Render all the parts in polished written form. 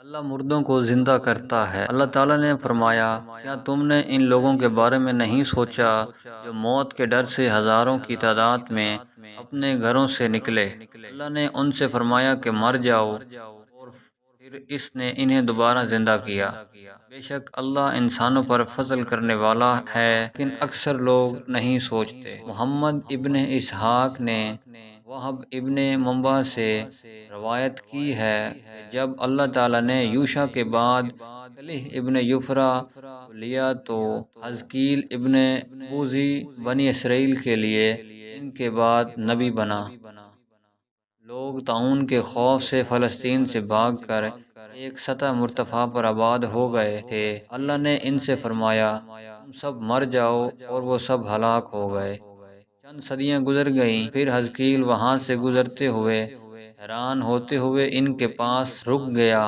اللہ مردوں کو زندہ کرتا ہے۔ اللہ تعالیٰ نے فرمایا، کیا تم نے ان لوگوں کے بارے میں نہیں سوچا جو موت کے ڈر سے ہزاروں کی تعداد میں اپنے گھروں سے نکلے؟ اللہ نے ان سے فرمایا کہ مر جاؤ، اور پھر اس نے انہیں دوبارہ زندہ کیا۔ بے شک اللہ انسانوں پر فضل کرنے والا ہے، لیکن اکثر لوگ نہیں سوچتے۔ محمد ابن اسحاق نے وہب ابن منبع سے روایت کی ہے کہ جب اللہ تعالیٰ نے یوشع کے بعد صالح ابن یفرا کو لیا تو حزقیل ابن بوزی بنی اسرائیل کے لیے ان کے بعد نبی بنا۔ لوگ طاعون کے خوف سے فلسطین سے بھاگ کر ایک سطح مرتفع پر آباد ہو گئے تھے۔ اللہ نے ان سے فرمایا، تم سب مر جاؤ، اور وہ سب ہلاک ہو گئے۔ چند صدیاں گزر گئیں، پھر حزقیل وہاں سے گزرتے ہوئے حیران ہوتے ہوئے ان کے پاس رک گیا۔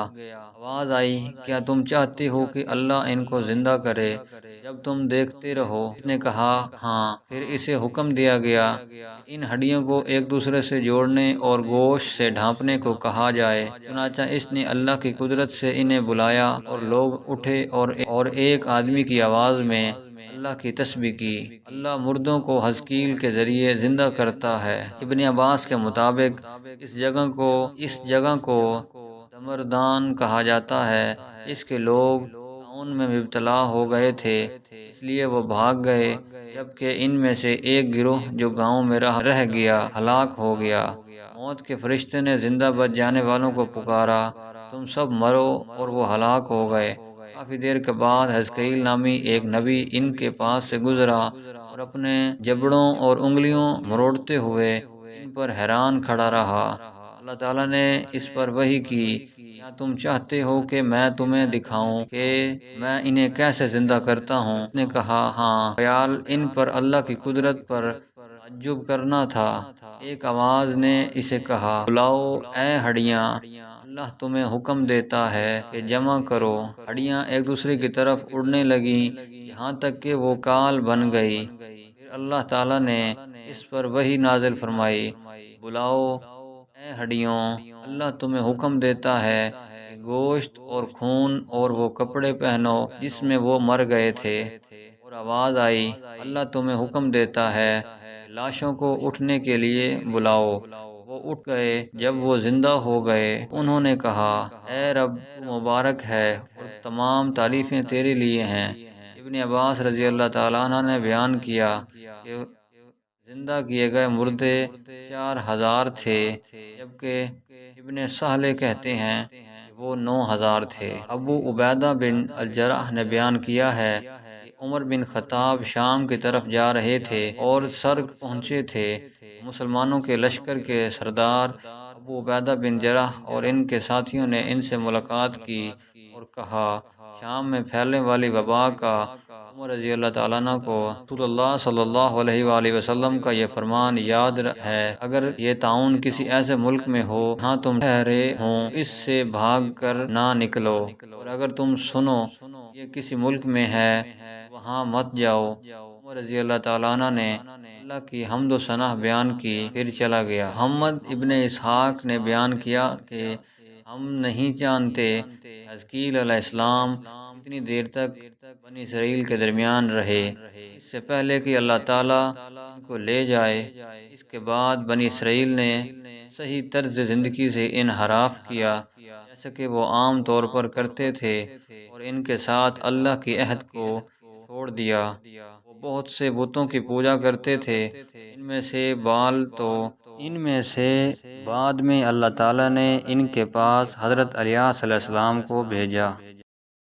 آواز آئی، کیا تم چاہتے ہو کہ اللہ ان کو زندہ کرے جب تم دیکھتے رہو؟ اس نے کہا، ہاں۔ پھر اسے حکم دیا گیا کہ ان ہڈیوں کو ایک دوسرے سے جوڑنے اور گوشت سے ڈھانپنے کو کہا جائے۔ چنانچہ اس نے اللہ کی قدرت سے انہیں بلایا، اور لوگ اٹھے اور ایک آدمی کی آواز میں اللہ کی تسبیح کی۔ اللہ مردوں کو حزقیل کے ذریعے زندہ کرتا ہے۔ ابن عباس کے مطابق اس جگہ کو دمردان کہا جاتا ہے۔ اس کے لوگ طاعون میں مبتلا ہو گئے تھے، اس لیے وہ بھاگ گئے، جبکہ ان میں سے ایک گروہ جو گاؤں میں رہ گیا ہلاک ہو گیا۔ موت کے فرشتے نے زندہ بچ جانے والوں کو پکارا، تم سب مرو، اور وہ ہلاک ہو گئے۔ کافی دیر کے بعد حزقیل نامی ایک نبی ان کے پاس سے گزرا، اور اپنے جبڑوں اور انگلیوں مروڑتے ہوئے ان پر حیران کھڑا رہا۔ اللہ تعالیٰ نے اس پر وحی کی، کیا تم چاہتے ہو کہ میں تمہیں دکھاؤں کہ میں انہیں کیسے زندہ کرتا ہوں؟ اس نے کہا، ہاں۔ خیال ان پر اللہ کی قدرت پر تعجب کرنا تھا۔ ایک آواز نے اسے کہا، بلاؤ اے ہڈیاں، اللہ تمہیں حکم دیتا ہے کہ جمع کرو۔ ہڈیاں ایک دوسرے کی طرف اڑنے لگیں، یہاں تک کہ وہ کال بن گئی۔ پھر اللہ تعالیٰ نے اس پر وحی نازل فرمائی، بلاؤ اے ہڈیوں، اللہ تمہیں حکم دیتا ہے کہ گوشت اور خون اور وہ کپڑے پہنو جس میں وہ مر گئے تھے۔ اور آواز آئی، اللہ تمہیں حکم دیتا ہے کہ لاشوں کو اٹھنے کے لیے بلاؤ۔ وہ اٹھ گئے۔ جب وہ زندہ ہو گئے، انہوں نے کہا، اے رب، تو مبارک ہے، اور تمام تعریفیں تیرے لیے ہیں۔ ابن عباس رضی اللہ تعالیٰ عنہ نے بیان کیا کہ زندہ کیے گئے مردے 4000 تھے، جبکہ ابن صالح کہتے ہیں کہ وہ 9000 تھے۔ ابو عبیدہ بن الجرح نے بیان کیا ہے کہ عمر بن خطاب شام کی طرف جا رہے تھے اور سرگ پہنچے تھے۔ مسلمانوں کے لشکر کے سردار ابو عبیدہ بن جرح اور ان کے ساتھیوں نے ان سے ملاقات کی اور کہا، شام میں پھیلنے والی وبا کا عمر رضی اللہ تعالیٰ عنہ کو رسول اللہ صلی اللہ علیہ وآلہ وسلم کا یہ فرمان یاد ہے، اگر یہ طاعون کسی ایسے ملک میں ہو جہاں تم ٹھہرے ہوں، اس سے بھاگ کر نہ نکلو، اور اگر تم سنو یہ کسی ملک میں ہے، وہاں مت جاؤ۔ عمر رضی اللہ تعالیٰ عنہ نے اللہ کی حمد و ثنا بیان کی، پھر چلا گیا۔ محمد ابن اسحاق نے بیان کیا کہ ہم نہیں جانتے حزقیل علیہ السلام کتنی دیر تک بنی اسرائیل کے درمیان رہے، اس سے پہلے کہ اللہ تعالیٰ ان کو لے جائے۔ اس کے بعد بنی اسرائیل نے صحیح طرز زندگی سے انحراف کیا، جیسا کہ وہ عام طور پر کرتے تھے، اور ان کے ساتھ اللہ کی عہد کو چھوڑ دیا۔ وہ بہت سے بتوں کی پوجا کرتے تھے، ان میں سے بعد میں اللہ تعالیٰ نے ان کے پاس حضرت الیاس علیہ السلام کو بھیجا۔